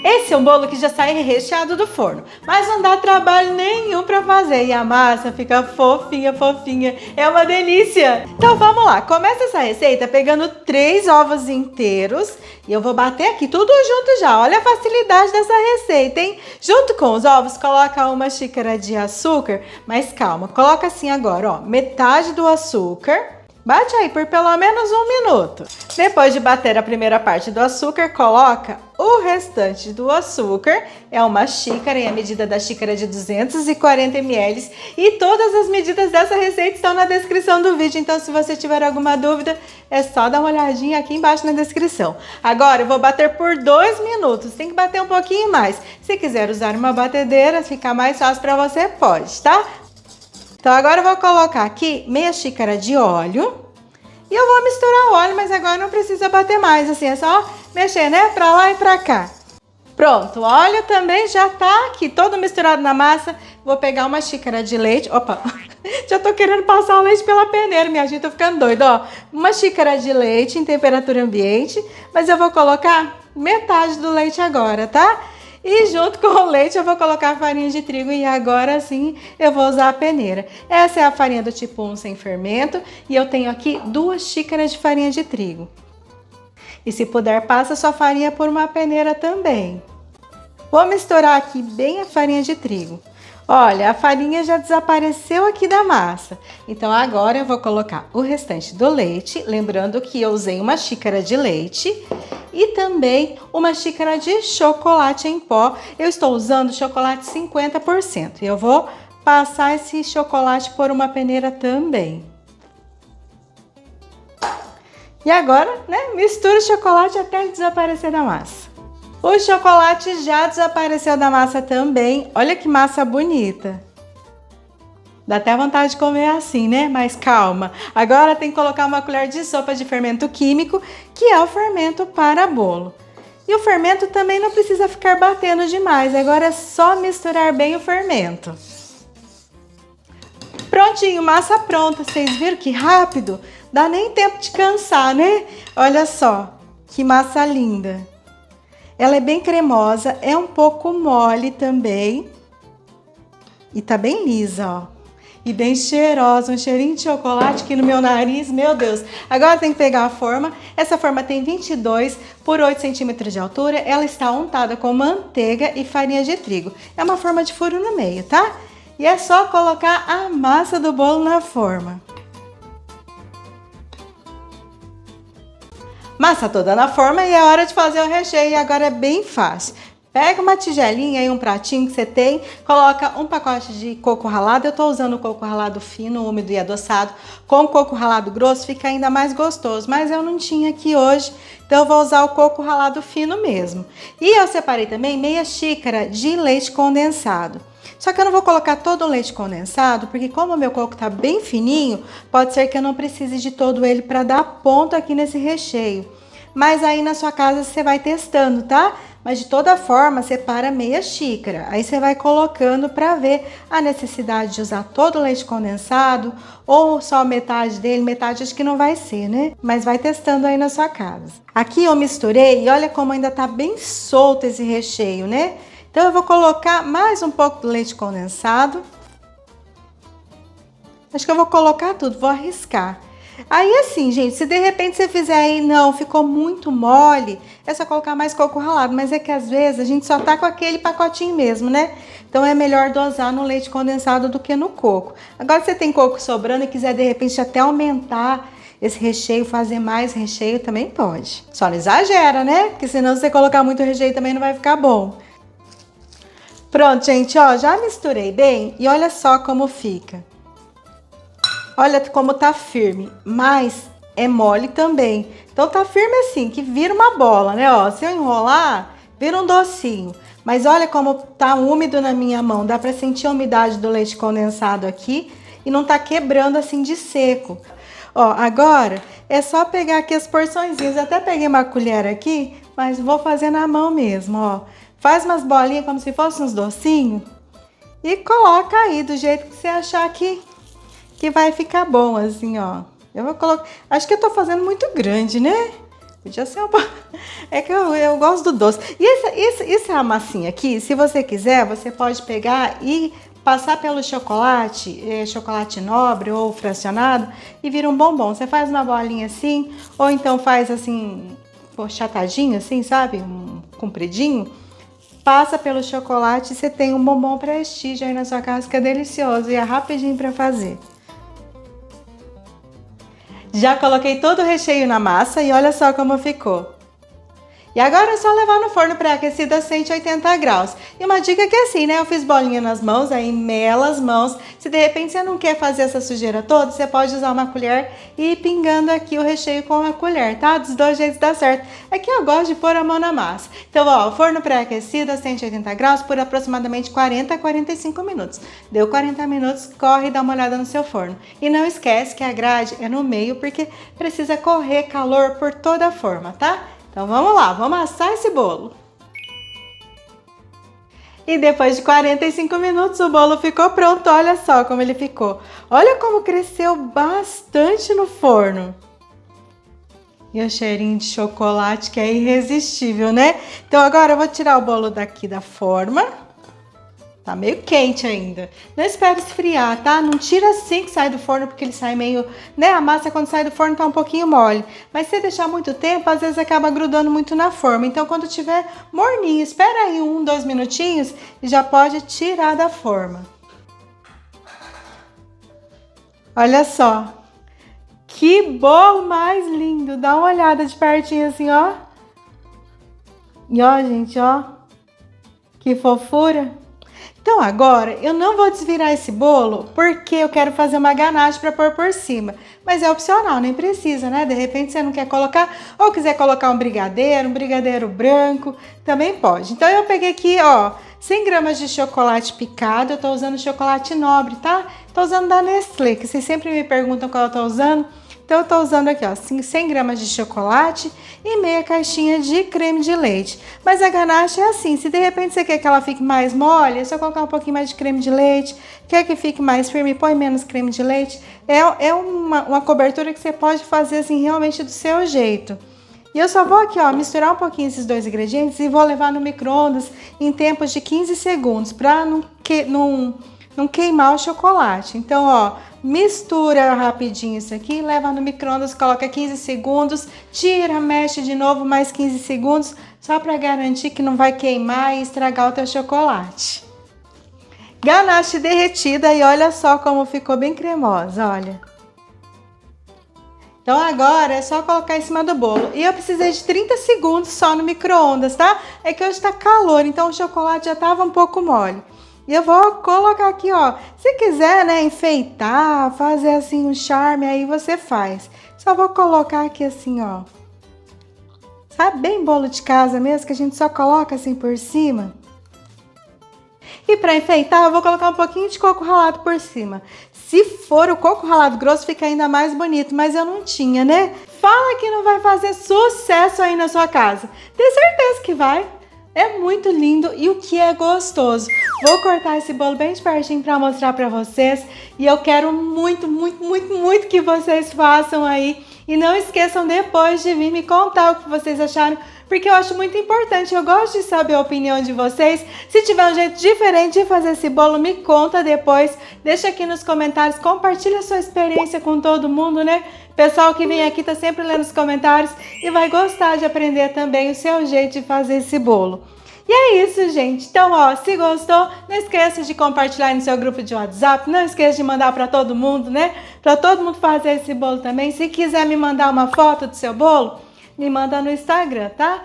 Esse é um bolo que já sai recheado do forno, mas não dá trabalho nenhum para fazer e a massa fica fofinha, fofinha. É uma delícia! Então vamos lá, começa essa receita pegando 3 ovos inteiros e eu vou bater aqui tudo junto já. Olha a facilidade dessa receita, hein? Junto com os ovos, coloca uma xícara de açúcar, mas calma, coloca assim agora, ó, metade do açúcar. Bate aí por pelo menos 1 minuto. Depois de bater a primeira parte do açúcar, coloca o restante do açúcar. É uma xícara e a medida da xícara é de 240 ml. E todas as medidas dessa receita estão na descrição do vídeo. Então, se você tiver alguma dúvida, é só dar uma olhadinha aqui embaixo na descrição. Agora, eu vou bater por 2 minutos. Tem que bater um pouquinho mais. Se quiser usar uma batedeira, ficar mais fácil para você, pode, tá? Então agora eu vou colocar aqui meia xícara de óleo e eu vou misturar o óleo, mas agora não precisa bater mais, assim, é só mexer, né, pra lá e pra cá. Pronto, o óleo também já tá aqui todo misturado na massa. Vou pegar uma xícara de leite, opa, já tô querendo passar o leite pela peneira, minha gente, tô ficando doida, ó. Uma xícara de leite em temperatura ambiente, mas eu vou colocar metade do leite agora, tá? E junto com o leite eu vou colocar a farinha de trigo e agora sim eu vou usar a peneira. Essa é a farinha do tipo 1 sem fermento e eu tenho aqui 2 xícaras de farinha de trigo. E se puder, passa sua farinha por uma peneira também. Vou misturar aqui bem a farinha de trigo. Olha, a farinha já desapareceu aqui da massa. Então agora eu vou colocar o restante do leite, lembrando que eu usei uma xícara de leite e também uma xícara de chocolate em pó. Eu estou usando chocolate 50%. Eu vou passar esse chocolate por uma peneira também. E agora, né, mistura o chocolate até ele desaparecer da massa. O chocolate já desapareceu da massa também. Olha que massa bonita. Dá até vontade de comer assim, né? Mas calma. Agora tem que colocar uma colher de sopa de fermento químico, que é o fermento para bolo. E o fermento também não precisa ficar batendo demais. Agora é só misturar bem o fermento. Prontinho, massa pronta. Vocês viram que rápido? Dá nem tempo de cansar, né? Olha só, que massa linda. Ela é bem cremosa, é um pouco mole também. E tá bem lisa, ó. E bem cheirosa, um cheirinho de chocolate aqui no meu nariz, meu Deus. Agora tem que pegar a forma. Essa forma tem 22 por 8 centímetros de altura. Ela está untada com manteiga e farinha de trigo. É uma forma de furo no meio, tá? E é só colocar a massa do bolo na forma. Massa toda na forma e é hora de fazer o recheio. E agora é bem fácil. Pega uma tigelinha e um pratinho que você tem, coloca um pacote de coco ralado. Eu tô usando o coco ralado fino, úmido e adoçado. Com o coco ralado grosso fica ainda mais gostoso, mas eu não tinha aqui hoje, então eu vou usar o coco ralado fino mesmo. E eu separei também meia xícara de leite condensado. Só que eu não vou colocar todo o leite condensado, porque como o meu coco tá bem fininho, pode ser que eu não precise de todo ele para dar ponto aqui nesse recheio. Mas aí na sua casa você vai testando, tá? Mas de toda forma, separa meia xícara. Aí você vai colocando para ver a necessidade de usar todo o leite condensado ou só metade dele. Metade acho que não vai ser, né? Mas vai testando aí na sua casa. Aqui eu misturei e olha como ainda tá bem solto esse recheio, né? Então eu vou colocar mais um pouco do leite condensado. Acho que eu vou colocar tudo, vou arriscar. Aí assim, gente, se de repente você fizer aí, não, ficou muito mole, é só colocar mais coco ralado, mas é que às vezes a gente só tá com aquele pacotinho mesmo, né? Então é melhor dosar no leite condensado do que no coco. Agora se você tem coco sobrando e quiser de repente até aumentar esse recheio, fazer mais recheio, também pode. Só não exagera, né? Porque senão se você colocar muito recheio também não vai ficar bom. Pronto, gente, ó, já misturei bem e olha só como fica. Olha como tá firme, mas é mole também. Então tá firme assim, que vira uma bola, né? Ó, se eu enrolar, vira um docinho. Mas olha como tá úmido na minha mão. Dá pra sentir a umidade do leite condensado aqui e não tá quebrando assim de seco. Ó, agora é só pegar aqui as porçõezinhas. Eu até peguei uma colher aqui, mas vou fazer na mão mesmo, ó. Faz umas bolinhas como se fossem uns docinhos e coloca aí do jeito que você achar que vai ficar bom, assim, ó. Eu vou colocar... Acho que eu tô fazendo muito grande, né? Podia ser um pouco... É que eu gosto do doce. E essa massinha aqui, se você quiser, você pode pegar e passar pelo chocolate, chocolate nobre ou fracionado, e vira um bombom. Você faz uma bolinha assim, ou então faz assim, achatadinho assim, sabe? Um compridinho. Passa pelo chocolate e você tem um bombom prestígio aí na sua casa, que é delicioso e é rapidinho para fazer. Já coloquei todo o recheio na massa e olha só como ficou. E agora é só levar no forno pré-aquecido a 180 graus. E uma dica que é assim, né? Eu fiz bolinha nas mãos, aí mela as mãos. Se de repente você não quer fazer essa sujeira toda, você pode usar uma colher e ir pingando aqui o recheio com a colher, tá? Dos dois jeitos dá certo. Aqui eu gosto de pôr a mão na massa. Então, ó, forno pré-aquecido a 180 graus por aproximadamente 40 a 45 minutos. Deu 40 minutos, corre e dá uma olhada no seu forno. E não esquece que a grade é no meio, porque precisa correr calor por toda a forma, tá? Então vamos lá, vamos assar esse bolo. E depois de 45 minutos o bolo ficou pronto, olha só como ele ficou. Olha como cresceu bastante no forno. E o cheirinho de chocolate que é irresistível, né? Então agora eu vou tirar o bolo daqui da forma. Tá meio quente ainda. Não espere esfriar, tá? Não tira assim que sai do forno, porque ele sai meio... né? A massa quando sai do forno tá um pouquinho mole. Mas se deixar muito tempo, às vezes acaba grudando muito na forma. Então quando tiver morninho, espera aí 1, 2 minutinhos e já pode tirar da forma. Olha só. Que bolo mais lindo. Dá uma olhada de pertinho assim, ó. E ó, gente, ó. Que fofura. Então agora eu não vou desvirar esse bolo porque eu quero fazer uma ganache para pôr por cima. Mas é opcional, nem precisa, né? De repente você não quer colocar, ou quiser colocar um brigadeiro branco, também pode. Então eu peguei aqui, ó, 100 gramas de chocolate picado, eu tô usando chocolate nobre, tá? Tô usando da Nestlé, que vocês sempre me perguntam qual eu tô usando. Então eu tô usando aqui, ó, 100 gramas de chocolate e meia caixinha de creme de leite. Mas a ganache é assim, se de repente você quer que ela fique mais mole, é só colocar um pouquinho mais de creme de leite. Quer que fique mais firme, põe menos creme de leite. É uma cobertura que você pode fazer assim realmente do seu jeito. E eu só vou aqui, ó, misturar um pouquinho esses dois ingredientes e vou levar no micro-ondas em tempos de 15 segundos, para não queimar o chocolate. Então, ó, mistura rapidinho isso aqui, leva no micro-ondas, coloca 15 segundos, tira, mexe de novo mais 15 segundos, só para garantir que não vai queimar e estragar o teu chocolate. Ganache derretida e olha só como ficou bem cremosa, olha. Então agora é só colocar em cima do bolo. E eu precisei de 30 segundos só no micro-ondas, tá? É que hoje tá calor, então o chocolate já tava um pouco mole. E eu vou colocar aqui, ó, se quiser, né, enfeitar, fazer assim um charme, aí você faz. Só vou colocar aqui assim, ó. Sabe, bem bolo de casa mesmo, que a gente só coloca assim por cima. E para enfeitar, eu vou colocar um pouquinho de coco ralado por cima. Se for o coco ralado grosso, fica ainda mais bonito, mas eu não tinha, né? Fala que não vai fazer sucesso aí na sua casa. Tenho certeza que vai. É muito lindo e o que é gostoso. Vou cortar esse bolo bem de pertinho para mostrar para vocês. E eu quero muito, muito, muito, muito que vocês façam aí. E não esqueçam depois de vir me contar o que vocês acharam, porque eu acho muito importante. Eu gosto de saber a opinião de vocês. Se tiver um jeito diferente de fazer esse bolo, me conta depois. Deixa aqui nos comentários, compartilha a sua experiência com todo mundo, né? Pessoal que vem aqui tá sempre lendo os comentários e vai gostar de aprender também o seu jeito de fazer esse bolo. E é isso, gente. Então, ó, se gostou, não esqueça de compartilhar no seu grupo de WhatsApp. Não esqueça de mandar para todo mundo, né? Para todo mundo fazer esse bolo também. Se quiser me mandar uma foto do seu bolo, me manda no Instagram, tá?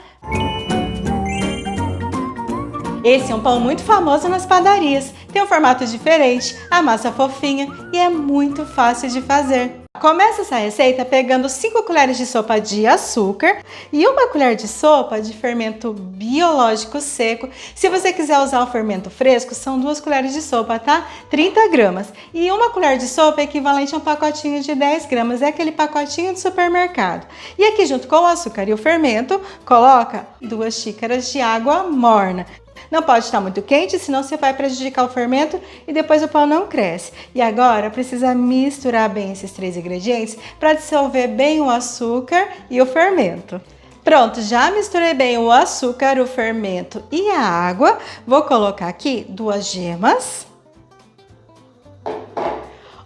Esse é um pão muito famoso nas padarias. Tem um formato diferente, a massa fofinha e é muito fácil de fazer. Começa essa receita pegando 5 colheres de sopa de açúcar e 1 colher de sopa de fermento biológico seco. Se você quiser usar o fermento fresco, são 2 colheres de sopa, tá? 30 gramas. E 1 colher de sopa é equivalente a um pacotinho de 10 gramas, é aquele pacotinho de supermercado. E aqui junto com o açúcar e o fermento, coloca 2 xícaras de água morna. Não pode estar muito quente, senão você vai prejudicar o fermento e depois o pão não cresce. E agora precisa misturar bem esses 3 ingredientes para dissolver bem o açúcar e o fermento. Pronto, já misturei bem o açúcar, o fermento e a água. Vou colocar aqui 2 gemas,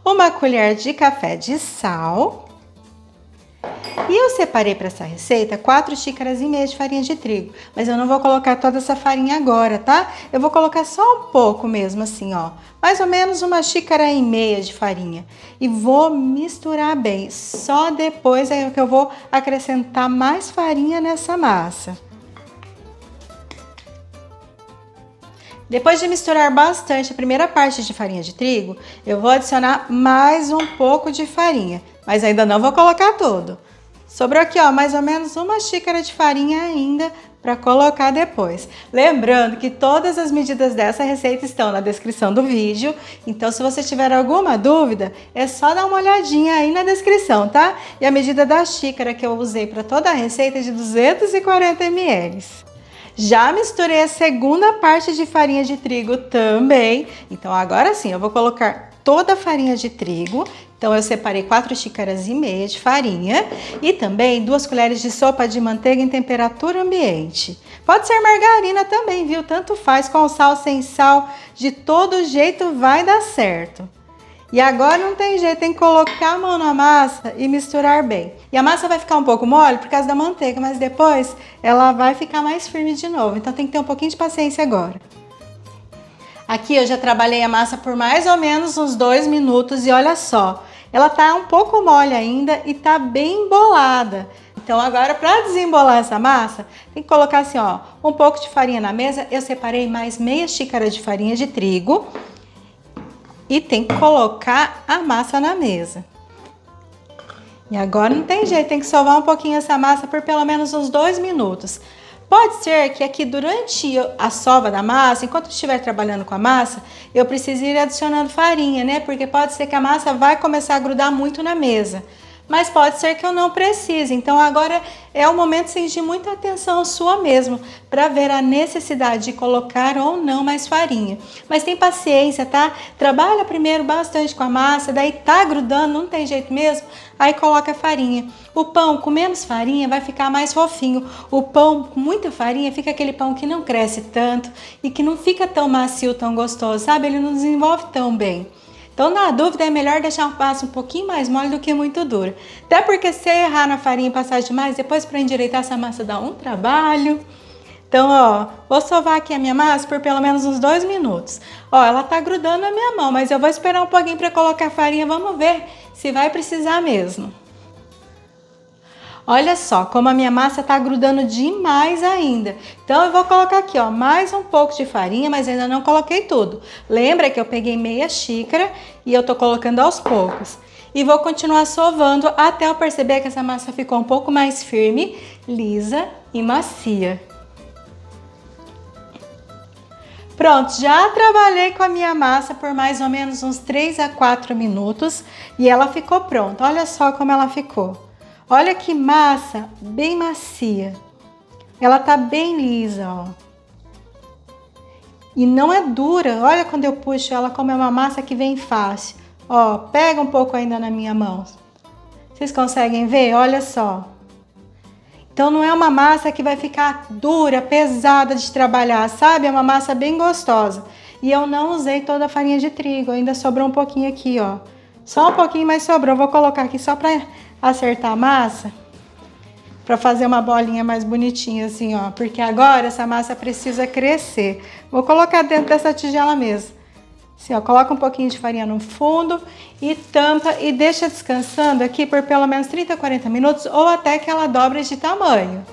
1 colher de café de sal. E eu separei para essa receita 4 xícaras e meia de farinha de trigo, mas eu não vou colocar toda essa farinha agora, tá? Eu vou colocar só um pouco mesmo assim, ó, mais ou menos 1,5 xícaras de farinha. E vou misturar bem, só depois é que eu vou acrescentar mais farinha nessa massa. Depois de misturar bastante a primeira parte de farinha de trigo, eu vou adicionar mais um pouco de farinha, mas ainda não vou colocar tudo. Sobrou aqui, ó, mais ou menos 1 xícara de farinha ainda para colocar depois. Lembrando que todas as medidas dessa receita estão na descrição do vídeo, então se você tiver alguma dúvida, é só dar uma olhadinha aí na descrição, tá? E a medida da xícara que eu usei para toda a receita é de 240 ml. Já misturei a segunda parte de farinha de trigo também, então agora sim eu vou colocar toda a farinha de trigo. Então eu separei 4 xícaras e meia de farinha e também 2 colheres de sopa de manteiga em temperatura ambiente. Pode ser margarina também, viu? Tanto faz, com sal, sem sal, de todo jeito vai dar certo. E agora não tem jeito, tem que colocar a mão na massa e misturar bem. E a massa vai ficar um pouco mole por causa da manteiga, mas depois ela vai ficar mais firme de novo. Então tem que ter um pouquinho de paciência agora. Aqui eu já trabalhei a massa por mais ou menos uns 2 minutos e olha só, ela tá um pouco mole ainda e tá bem embolada. Então agora para desembolar essa massa, tem que colocar assim, ó, um pouco de farinha na mesa. Eu separei mais meia xícara de farinha de trigo e tem que colocar a massa na mesa. E agora não tem jeito, tem que sovar um pouquinho essa massa por pelo menos uns 2 minutos. Pode ser que aqui durante a sova da massa, enquanto eu estiver trabalhando com a massa, eu precise ir adicionando farinha, né? Porque pode ser que a massa vai começar a grudar muito na mesa. Mas pode ser que eu não precise. Então agora é o momento de sentir muita atenção sua mesmo, para ver a necessidade de colocar ou não mais farinha. Mas tem paciência, tá? Trabalha primeiro bastante com a massa, daí tá grudando, não tem jeito mesmo, aí coloca a farinha. O pão com menos farinha vai ficar mais fofinho. O pão com muita farinha fica aquele pão que não cresce tanto e que não fica tão macio, tão gostoso, sabe? Ele não desenvolve tão bem. Então, na dúvida, é melhor deixar a massa um pouquinho mais mole do que muito dura. Até porque se errar na farinha e passar demais, depois para endireitar essa massa dá um trabalho. Então, ó, vou sovar aqui a minha massa por pelo menos uns 2 minutos. Ó, ela tá grudando na minha mão, mas eu vou esperar um pouquinho para colocar a farinha. Vamos ver se vai precisar mesmo. Olha só como a minha massa tá grudando demais ainda. Então eu vou colocar aqui, ó, mais um pouco de farinha, mas ainda não coloquei tudo. Lembra que eu peguei meia xícara e eu tô colocando aos poucos. E vou continuar sovando até eu perceber que essa massa ficou um pouco mais firme, lisa e macia. Pronto, já trabalhei com a minha massa por mais ou menos uns 3 a 4 minutos e ela ficou pronta. Olha só como ela ficou. Olha que massa bem macia. Ela tá bem lisa, ó. E não é dura. Olha quando eu puxo ela, como é uma massa que vem fácil. Ó, pega um pouco ainda na minha mão. Vocês conseguem ver? Olha só. Então não é uma massa que vai ficar dura, pesada de trabalhar, sabe? É uma massa bem gostosa. E eu não usei toda a farinha de trigo, ainda sobrou um pouquinho aqui, ó. Só um pouquinho, mas sobrou. Vou colocar aqui só para acertar a massa, para fazer uma bolinha mais bonitinha assim, ó. Porque agora essa massa precisa crescer. Vou colocar dentro dessa tigela mesmo. Assim, ó, coloca um pouquinho de farinha no fundo e tampa e deixa descansando aqui por pelo menos 30 a 40 minutos ou até que ela dobre de tamanho.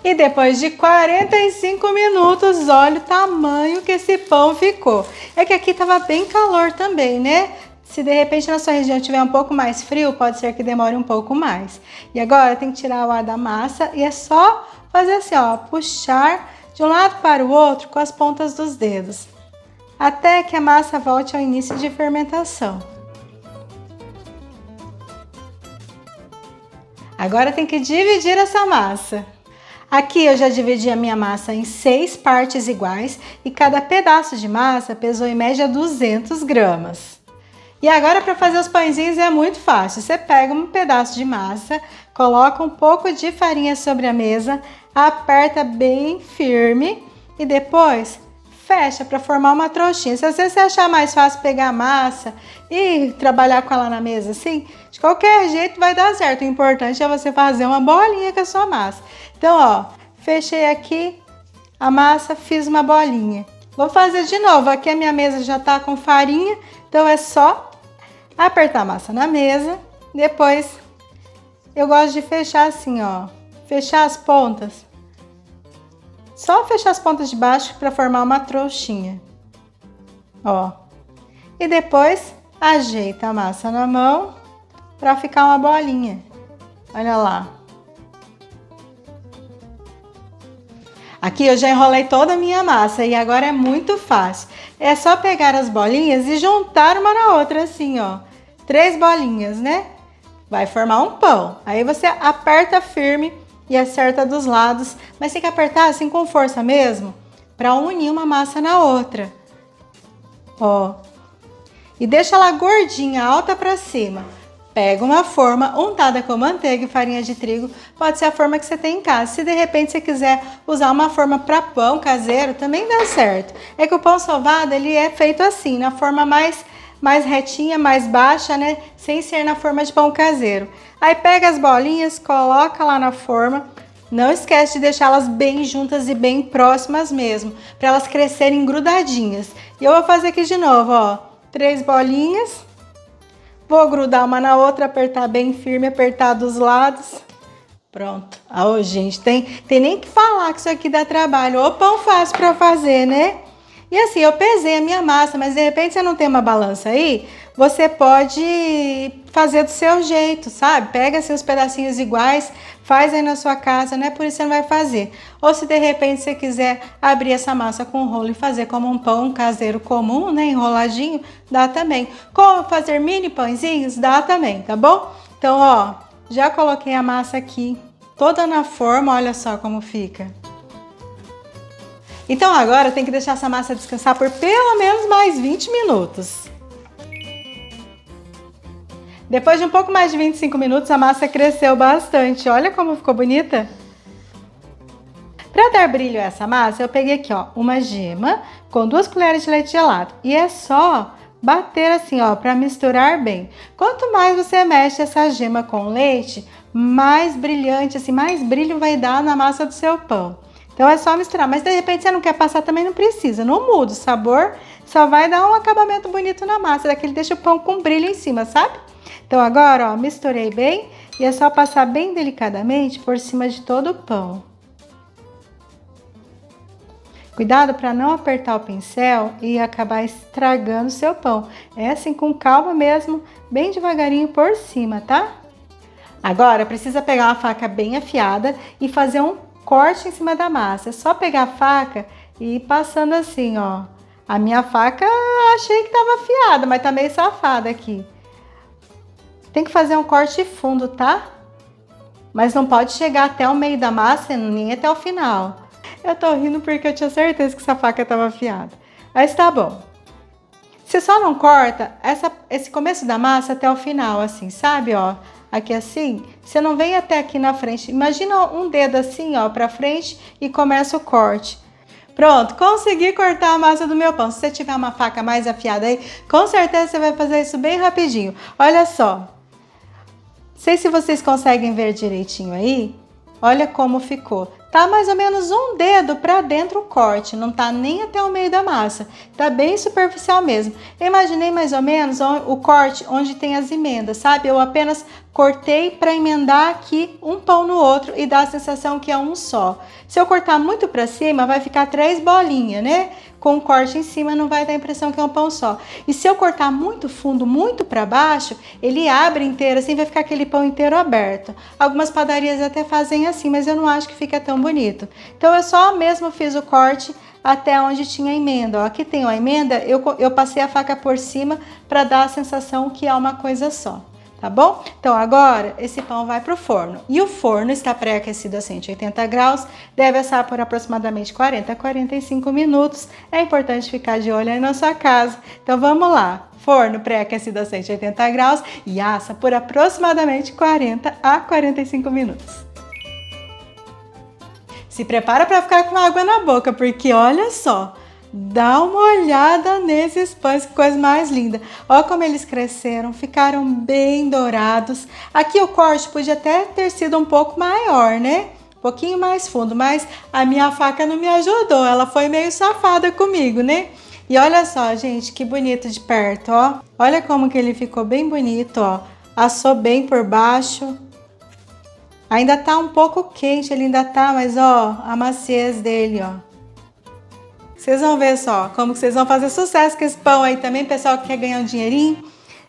E depois de 45 minutos, olha o tamanho que esse pão ficou. É que aqui tava bem calor também, né? Se de repente na sua região tiver um pouco mais frio, pode ser que demore um pouco mais. E agora tem que tirar o ar da massa e é só fazer assim, ó, puxar de um lado para o outro com as pontas dos dedos, até que a massa volte ao início de fermentação. Agora tem que dividir essa massa. Aqui eu já dividi a minha massa em 6 partes iguais e cada pedaço de massa pesou em média 200 gramas. E agora para fazer os pãezinhos é muito fácil. Você pega um pedaço de massa, coloca um pouco de farinha sobre a mesa, aperta bem firme e depois fecha para formar uma trouxinha. Se você achar mais fácil pegar a massa e trabalhar com ela na mesa assim, de qualquer jeito vai dar certo. O importante é você fazer uma bolinha com a sua massa. Então, ó, fechei aqui a massa, fiz uma bolinha. Vou fazer de novo. Aqui a minha mesa já tá com farinha, então é só apertar a massa na mesa. Depois eu gosto de fechar assim, ó, fechar as pontas. Só fechar as pontas de baixo para formar uma trouxinha, ó. E depois ajeita a massa na mão para ficar uma bolinha. Olha lá. Aqui eu já enrolei toda a minha massa e agora é muito fácil. É só pegar as bolinhas e juntar uma na outra assim, ó. 3 bolinhas, né? Vai formar um pão. Aí você aperta firme e acerta dos lados, mas tem que apertar assim com força mesmo, para unir uma massa na outra. Ó. E deixa ela gordinha, alta para cima. Pega uma forma untada com manteiga e farinha de trigo, pode ser a forma que você tem em casa. Se de repente você quiser usar uma forma para pão caseiro, também dá certo. É que o pão sovado, ele é feito assim, na forma mais retinha, mais baixa, né? Sem ser na forma de pão caseiro. Aí pega as bolinhas, coloca lá na forma. Não esquece de deixá-las bem juntas e bem próximas mesmo, para elas crescerem grudadinhas. E eu vou fazer aqui de novo, ó. 3 bolinhas. Vou grudar uma na outra, apertar bem firme, apertar dos lados. Pronto. Ah, gente, tem nem que falar que isso aqui dá trabalho. Ô, pão fácil para fazer, né? E assim, eu pesei a minha massa, mas de repente você não tem uma balança aí, você pode fazer do seu jeito, sabe? Pega assim os pedacinhos iguais, faz aí na sua casa, não é por isso que você não vai fazer. Ou se de repente você quiser abrir essa massa com rolo e fazer como um pão caseiro comum, né? Enroladinho, dá também. Como fazer mini pãezinhos, dá também, tá bom? Então, ó, já coloquei a massa aqui, toda na forma, olha só como fica. Então agora tem que deixar essa massa descansar por pelo menos mais 20 minutos. Depois de um pouco mais de 25 minutos, a massa cresceu bastante. Olha como ficou bonita. Para dar brilho a essa massa, eu peguei aqui, ó, uma gema com 2 colheres de leite gelado. E é só bater assim, ó, para misturar bem. Quanto mais você mexe essa gema com leite, mais brilhante, assim, mais brilho vai dar na massa do seu pão. Então é só misturar, mas de repente você não quer passar também, não precisa, não muda o sabor, só vai dar um acabamento bonito na massa, daquele deixa o pão com brilho em cima, sabe? Então agora, ó, misturei bem e é só passar bem delicadamente por cima de todo o pão. Cuidado para não apertar o pincel e acabar estragando o seu pão. É assim, com calma mesmo, bem devagarinho por cima, tá? Agora precisa pegar uma faca bem afiada e fazer um corte em cima da massa. É só pegar a faca e ir passando assim, ó. A minha faca achei que tava afiada, mas tá meio safada aqui. Tem que fazer um corte fundo, tá? Mas não pode chegar até o meio da massa, nem até o final. Eu tô rindo porque eu tinha certeza que essa faca tava afiada. Mas tá bom. Você só não corta esse começo da massa até o final, assim, sabe, ó? Aqui assim, você não vem até aqui na frente. Imagina um dedo assim, ó, pra frente e começa o corte. Pronto, consegui cortar a massa do meu pão. Se você tiver uma faca mais afiada aí, com certeza você vai fazer isso bem rapidinho. Olha só. Não sei se vocês conseguem ver direitinho aí. Olha como ficou. Tá mais ou menos um dedo para dentro o corte, não tá nem até o meio da massa. Tá bem superficial mesmo. Eu imaginei mais ou menos o corte onde tem as emendas, sabe? Eu apenas cortei para emendar aqui um pão no outro e dar a sensação que é um só. Se eu cortar muito para cima, vai ficar 3 bolinhas, né? Com o corte em cima não vai dar a impressão que é um pão só. E se eu cortar muito fundo, muito para baixo, ele abre inteiro, assim vai ficar aquele pão inteiro aberto. Algumas padarias até fazem assim, mas eu não acho que fica tão bonito. Então eu só mesmo fiz o corte até onde tinha a emenda. Ó, aqui tem a emenda, eu passei a faca por cima para dar a sensação que é uma coisa só. tá bom? Então agora esse pão vai pro forno. E o forno está pré-aquecido a 180 graus, deve assar por aproximadamente 40 a 45 minutos. É importante ficar de olho aí na sua casa. Então vamos lá. Forno pré-aquecido a 180 graus e assa por aproximadamente 40 a 45 minutos. Se prepara para ficar com água na boca, porque olha só, dá uma olhada nesses pães, que coisa mais linda. Olha como eles cresceram, ficaram bem dourados. Aqui o corte podia até ter sido um pouco maior, né? Um pouquinho mais fundo, mas a minha faca não me ajudou, ela foi meio safada comigo, né? E olha só, gente, que bonito de perto, ó. Olha como que ele ficou bem bonito, ó. Assou bem por baixo. Ainda tá um pouco quente, ele ainda tá, mas ó, a maciez dele, ó. Vocês vão ver só como que vocês vão fazer sucesso com esse pão aí também, pessoal que quer ganhar um dinheirinho.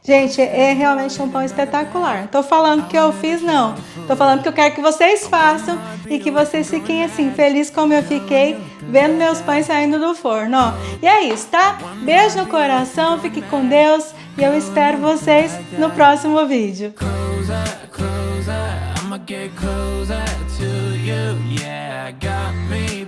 Gente, é realmente um pão espetacular. Não tô falando que eu fiz, não. Tô falando que eu quero que vocês façam e que vocês fiquem assim, felizes como eu fiquei, vendo meus pães saindo do forno, ó. E é isso, tá? Beijo no coração, fique com Deus e eu espero vocês no próximo vídeo. Get closer to you, yeah, got me